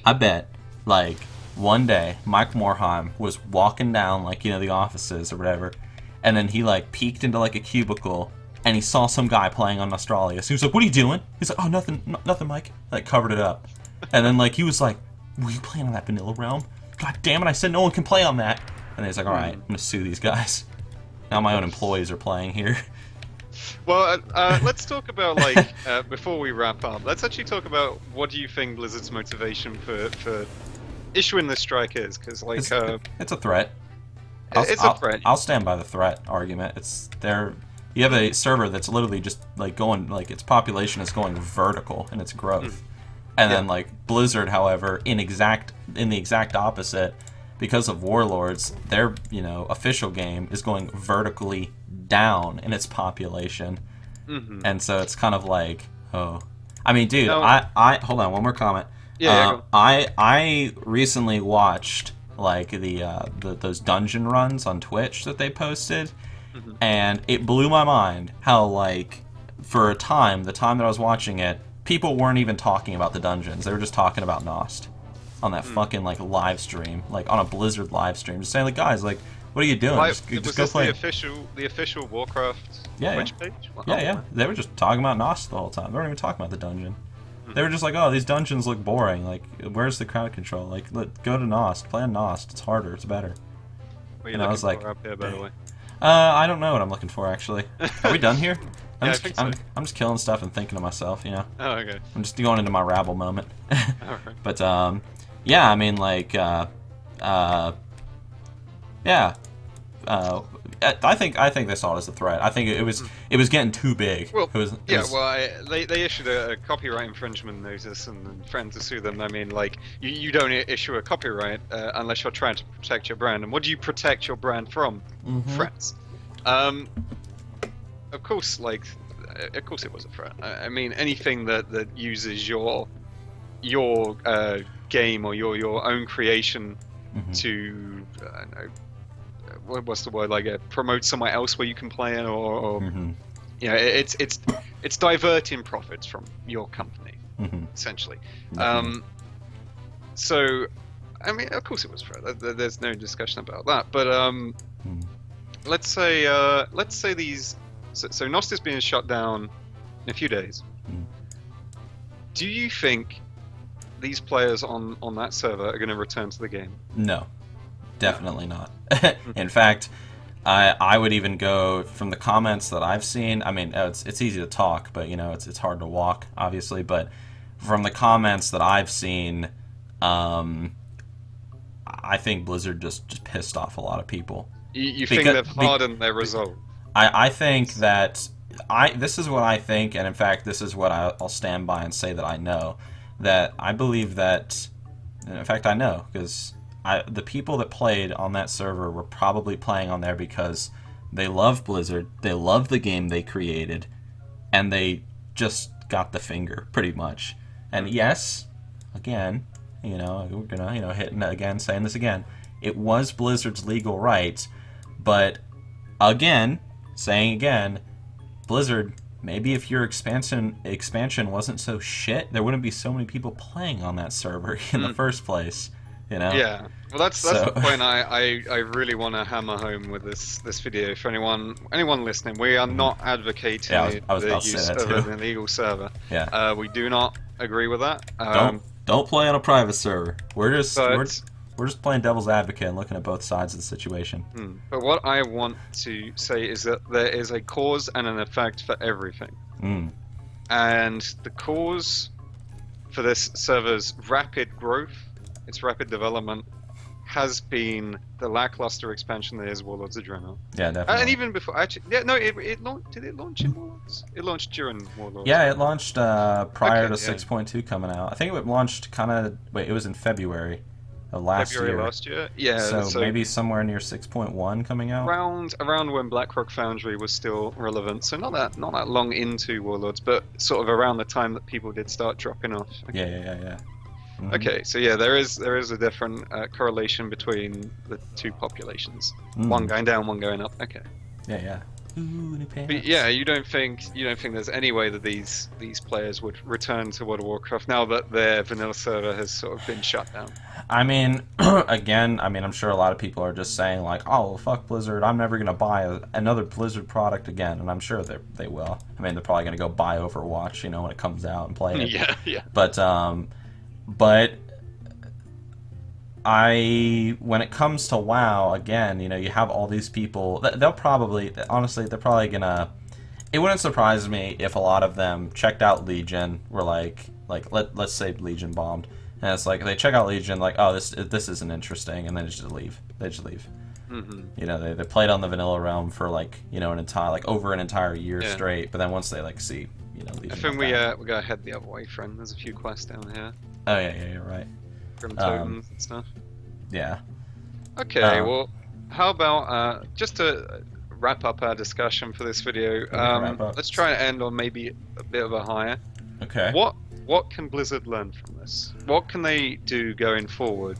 I bet like one day Mike Morheim was walking down like the offices or whatever, and then he like peeked into like a cubicle and he saw some guy playing on Nostalrius. He was like, "What are you doing?" He's like, "Oh, nothing, Mike." Like covered it up, and then like he was like, "Were you playing on that vanilla realm? God damn it! I said no one can play on that." And he's like, "All right, I'm gonna sue these guys. Now my own employees are playing here." Well, let's talk about like before we wrap up. Let's actually talk about what do you think Blizzard's motivation for issuing this strike is? Because like it's a threat. It's a threat. I'll stand by the threat argument. You have a server that's literally just like going like its population is going vertical in its growth, and then like Blizzard, however, in the exact opposite, because of Warlords, their official game is going vertically down in its population, and so it's kind of like, oh, I mean, dude, I hold on, one more comment. Yeah. I recently watched like those dungeon runs on Twitch that they posted, and it blew my mind how like for a time, the time that I was watching it, people weren't even talking about the dungeons. They were just talking about Nost on that fucking like live stream, like on a Blizzard live stream, just saying like, guys, like, what are you doing? Was just go play. The official Warcraft Twitch page? Well, yeah. They were just talking about Nost the whole time. They weren't even talking about the dungeon. They were just like, oh, these dungeons look boring. Like, where's the crowd control? Like, go to Nost. Play on Nost. It's harder. It's better. What are you looking for up here, by the way? I don't know what I'm looking for, actually. Are we done here? I think so. I'm just killing stuff and thinking to myself, Oh, okay. I'm just going into my rabble moment. Alright. But, yeah, I mean, like, I think they saw it as a threat. I think it was getting too big. Well, It was, they issued a copyright infringement notice and threatened to sue them. I mean, like, you don't issue a copyright unless you're trying to protect your brand. And what do you protect your brand from? Threats. Of course, of course it was a threat. I mean, anything that uses your game or your own creation to I don't know, what's the word, promote somewhere else where you can play it, or it's diverting profits from your company, essentially. So I mean, of course it was fair. There's no discussion about that. But let's say these. So Nost is being shut down in a few days. Do you think these players on that server are going to return to the game? No, definitely not. In fact, I would even go from the comments that I've seen. I mean, it's easy to talk, but it's hard to walk, obviously. But from the comments that I've seen, I think Blizzard just pissed off a lot of people. You think they've hardened their resolve? I think that this is what I think, and in fact, this is what I'll stand by and say that I know. That I believe that, in fact, I know, because the people that played on that server were probably playing on there because they love Blizzard, they love the game they created, and they just got the finger, pretty much. And yes, again, we're gonna, hitting again, saying this again, it was Blizzard's legal right, but again, saying again, Blizzard, maybe if your expansion wasn't so shit, there wouldn't be so many people playing on that server in the first place. Yeah. Well, that's the point I really want to hammer home with this video. For anyone listening, we are not advocating the use of an illegal server. Yeah. We do not agree with that. Don't play on a private server. We're just playing devil's advocate and looking at both sides of the situation. But what I want to say is that there is a cause and an effect for everything. And the cause for this server's rapid growth, its rapid development, has been the lackluster expansion that is Warlords of Draenor. Yeah, definitely. And even before, actually, did it launch in Warlords? It launched during Warlords. Yeah, it launched prior to 6.2 coming out. I think it launched it was in February of last year. Yeah. So maybe somewhere near 6.1 coming out. Around when Blackrock Foundry was still relevant. So not that long into Warlords, but sort of around the time that people did start dropping off. Okay. Yeah. Okay, so yeah, there is a different correlation between the two populations. One going down, one going up. Okay. Yeah. But yeah, you don't think there's any way that these players would return to World of Warcraft now that their vanilla server has sort of been shut down? I mean, again, I'm sure a lot of people are just saying like, oh, well, fuck Blizzard, I'm never gonna buy another Blizzard product again, and I'm sure they will. I mean, they're probably gonna go buy Overwatch, when it comes out and play it. Yeah. But when it comes to WoW, again, you have all these people. They're probably gonna. It wouldn't surprise me if a lot of them checked out Legion. Were let's say Legion bombed, and it's like they check out Legion, like, oh, this isn't interesting, and then they just leave. They they played on the vanilla realm for over an entire year straight, but then once they see Legion. I think we gotta head the other way, friend. There's a few quests down here. Oh yeah, you're right. Grim tokens and stuff. Yeah. Okay, well, how about just to wrap up our discussion for this video, let's try and end on maybe a bit of a higher. Okay. What can Blizzard learn from this? What can they do going forward?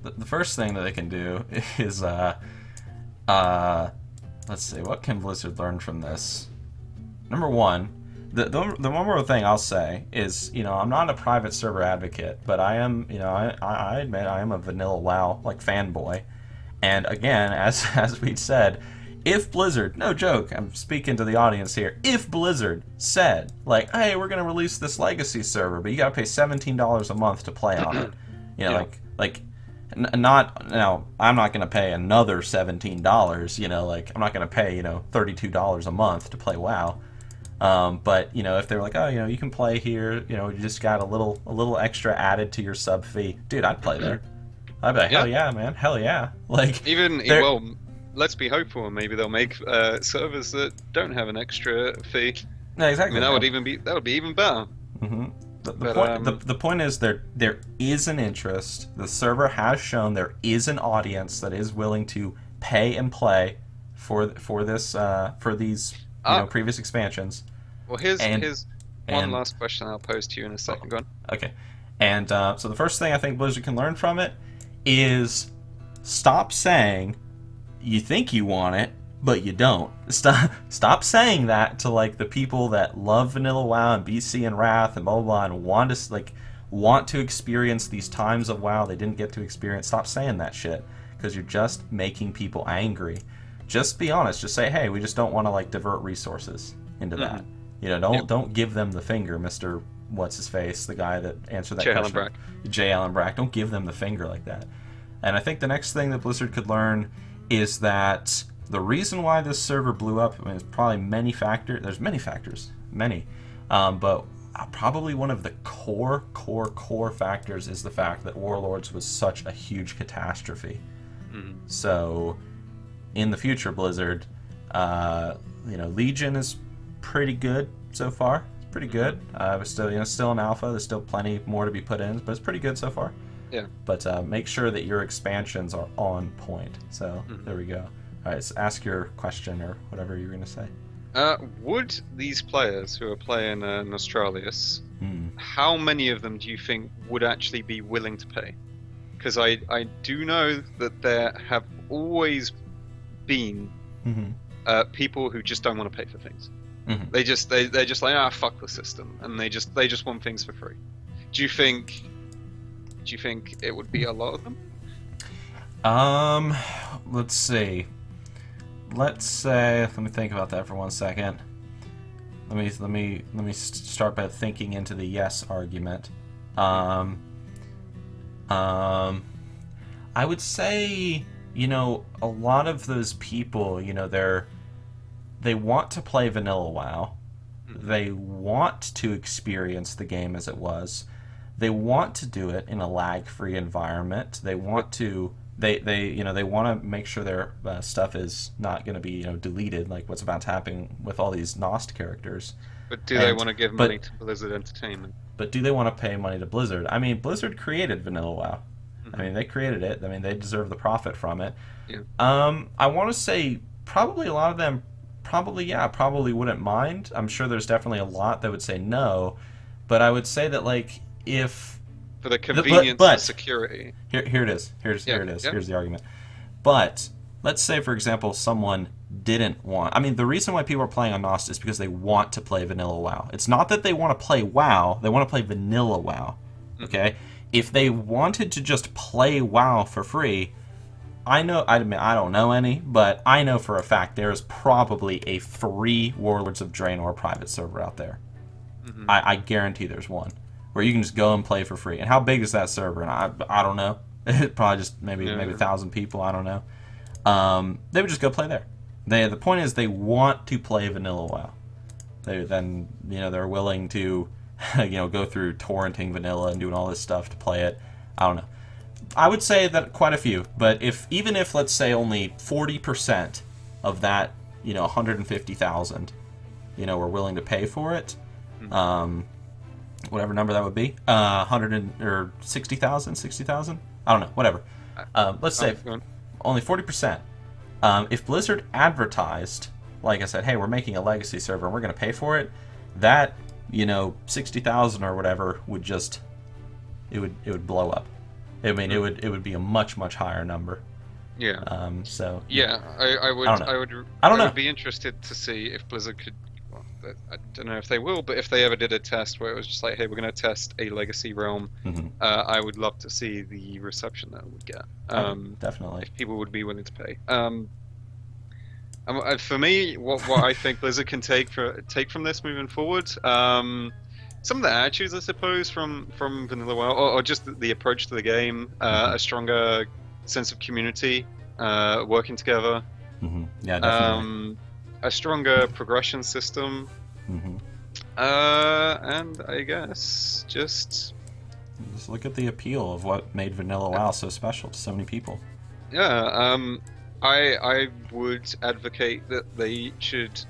The first thing that they can do is let's see, what can Blizzard learn from this? Number one, the one more thing I'll say is, I'm not a private server advocate, but I am, I admit I am a vanilla WoW fanboy. And again, as we said, if Blizzard, no joke, I'm speaking to the audience here, if Blizzard said, hey, we're going to release this legacy server, but you got to pay $17 a month to play on it. Not now. I'm not going to pay another $17. I'm not going to pay $32 a month to play WoW. But if they're like, oh, you can play here, you just got a little extra added to your sub fee, dude, I'd play there. I'd be like, hell yeah, man, hell yeah. let's be hopeful, and maybe they'll make servers that don't have an extra fee. No, exactly. I mean, that would be even better. Mm-hmm. The point is there is an interest. The server has shown there is an audience that is willing to pay and play for these previous expansions. Well, here's one last question I'll pose to you in a second. Go on. Okay. And so the first thing I think Blizzard can learn from it is stop saying you think you want it, but you don't. Stop saying that to like the people that love Vanilla WoW and BC and Wrath and blah blah blah and want to experience these times of WoW they didn't get to experience. Stop saying that shit because you're just making people angry. Just be honest. Just say, hey, we just don't want to like divert resources into that. You know, don't give them the finger, Mr. What's his face, the guy that answered that question. J. Allen Brack. Don't give them the finger like that. And I think the next thing that Blizzard could learn is that the reason why this server blew up, I mean, it's probably many factors. There's many factors, but probably one of the core factors is the fact that Warlords was such a huge catastrophe. So, in the future, Blizzard, Legion is pretty good so far. It's pretty good. It's still in alpha. There's still plenty more to be put in, but it's pretty good so far. Yeah. But make sure that your expansions are on point. So there we go. All right, so ask your question or whatever you're going to say. Would these players who are playing Nostalrius, how many of them do you think would actually be willing to pay? Because I do know that there have always been people who just don't want to pay for things. They're just like, fuck the system, and they just want things for free. Do you think it would be a lot of them? Let's see. Let's say, let me think about that for 1 second. Let me start by thinking into the yes argument. I would say, a lot of those people, they want to play Vanilla WoW. They want to experience the game as it was. They want to do it in a lag-free environment. They want to they want to make sure their stuff is not going to be deleted, like what's about to happen with all these Nost characters. But they want to give money to Blizzard Entertainment? But do they want to pay money to Blizzard? I mean, Blizzard created Vanilla WoW. I mean, they created it. I mean, they deserve the profit from it. Yeah. I want to say probably a lot of them probably wouldn't mind. I'm sure there's definitely a lot that would say no, but I would say that like if for the convenience and security. Here it is. Here's the argument. But let's say, for example, someone didn't want... I mean, the reason why people are playing on Nost is because they want to play Vanilla WoW. It's not that they want to play WoW. They want to play Vanilla WoW. Okay? If they wanted to just play WoW for free, I don't know any, but I know for a fact there is probably a free Warlords of Draenor private server out there. I guarantee there's one where you can just go and play for free. And how big is that server? And I don't know. Probably just maybe 1,000 people. I don't know. They would just go play there. The point is they want to play Vanilla WoW. They're willing to go through torrenting vanilla and doing all this stuff to play it. I don't know. I would say that quite a few, but even if let's say only 40% of that 150,000 were willing to pay for it, whatever number that would be, 60,000, I don't know, whatever. Let's say only 40%. If Blizzard advertised, like I said, hey, we're making a legacy server and we're going to pay for it, that 60,000 or whatever would just it would blow up. I mean, it would be a much higher number. Yeah. I would be interested to see if Blizzard could. Well, I don't know if they will, but if they ever did a test where it was just like, hey, we're going to test a legacy realm, I would love to see the reception that it would get. Definitely. If people would be willing to pay. For me, what I think Blizzard can take from this moving forward, some of the attitudes, I suppose, from Vanilla WoW, or just the approach to the game, a stronger sense of community, working together. Yeah, definitely. A stronger progression system, and I guess just look at the appeal of what made Vanilla WoW so special to so many people. Yeah, I would advocate that they should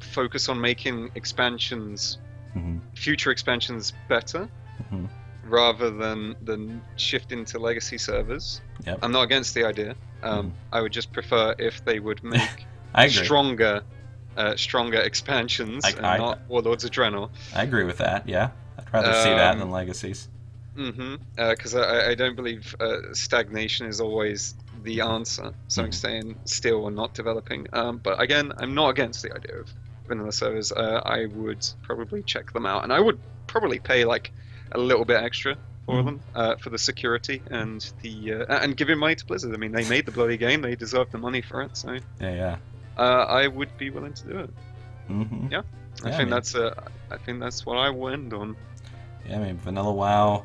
focus on making expansions, Hmm. future expansions, better, Hmm. rather than shift into legacy servers. Yep. I'm not against the idea. I would just prefer if they would make I agree. stronger expansions and I not Warlords of Draenor. I agree with that. Yeah, I'd rather see that than legacies. Because I don't believe stagnation is always the answer. Something staying still or not developing. But again, I'm not against the idea of vanilla servers. I would probably check them out, and I would probably pay like a little bit extra for them for the security and the and giving money to Blizzard. I mean, they made the bloody game; they deserve the money for it. So Yeah. I would be willing to do it. Mm-hmm. Yeah, I think that's what I will end on. Yeah, I mean, Vanilla WoW,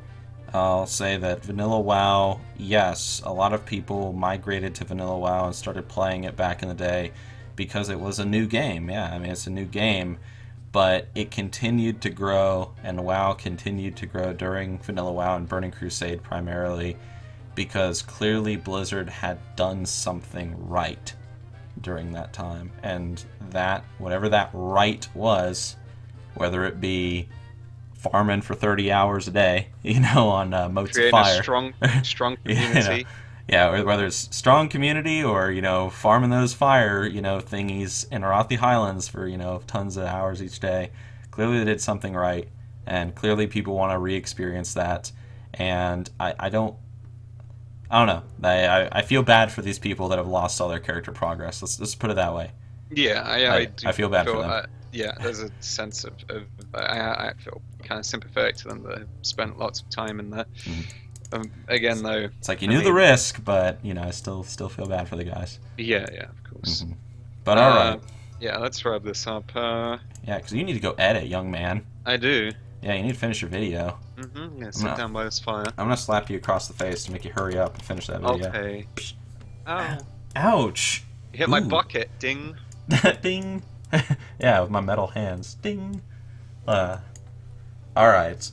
I'll say that Vanilla WoW, yes, a lot of people migrated to Vanilla WoW and started playing it back in the day because it was a new game. Yeah, I mean, it's a new game, but it continued to grow, and WoW continued to grow during Vanilla WoW and Burning Crusade primarily because clearly Blizzard had done something right during that time. And that, whatever that right was, whether it be farming for 30 hours a day, on Moats of Fire. Creating a strong community. Yeah, whether it's strong community or, farming those fire, thingies in Arathi Highlands for, tons of hours each day. Clearly they did something right, and clearly people want to re-experience that. And I don't know. I feel bad for these people that have lost all their character progress. Let's put it that way. Yeah, I feel bad for them. Yeah, there's a sense of I feel kind of sympathetic to them that have spent lots of time in there. Again, though, it's like the risk, but I still feel bad for the guys. Yeah, of course. But all right. Yeah, let's wrap this up. Yeah, because you need to go edit, young man. I do. Yeah, you need to finish your video. Yeah, sit down by this fire. I'm gonna slap you across the face to make you hurry up and finish that video. Okay. Ow. Ouch. You hit my bucket. Ding. Ding. Yeah, with my metal hands. Ding. All right.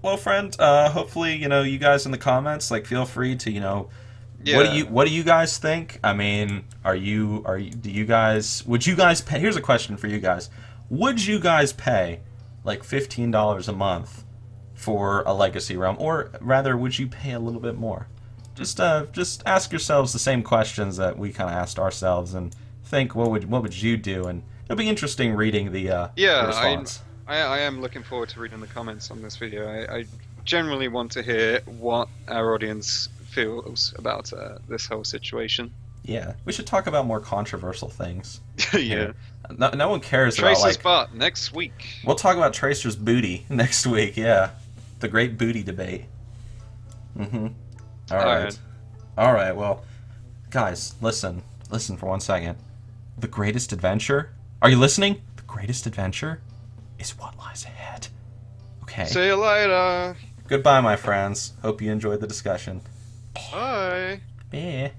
Well, friend. Hopefully, you guys in the comments, feel free to, Yeah. What do you guys think? I mean, would you guys pay? Here's a question for you guys. Would you guys pay like $15 a month for a legacy realm, or rather, would you pay a little bit more? Just ask yourselves the same questions that we kind of asked ourselves, and think what would you do? And it'll be interesting reading the response. I am looking forward to reading the comments on this video. I generally want to hear what our audience feels about this whole situation. Yeah, we should talk about more controversial things. Yeah. No one cares Tracer's about butt next week. We'll talk about Tracer's booty next week. Yeah, the great booty debate. All right. Well, guys, listen for 1 second. The greatest adventure. Are you listening? The greatest adventure is what lies ahead. Okay. See you later. Goodbye, my friends. Hope you enjoyed the discussion. Bye. Yeah.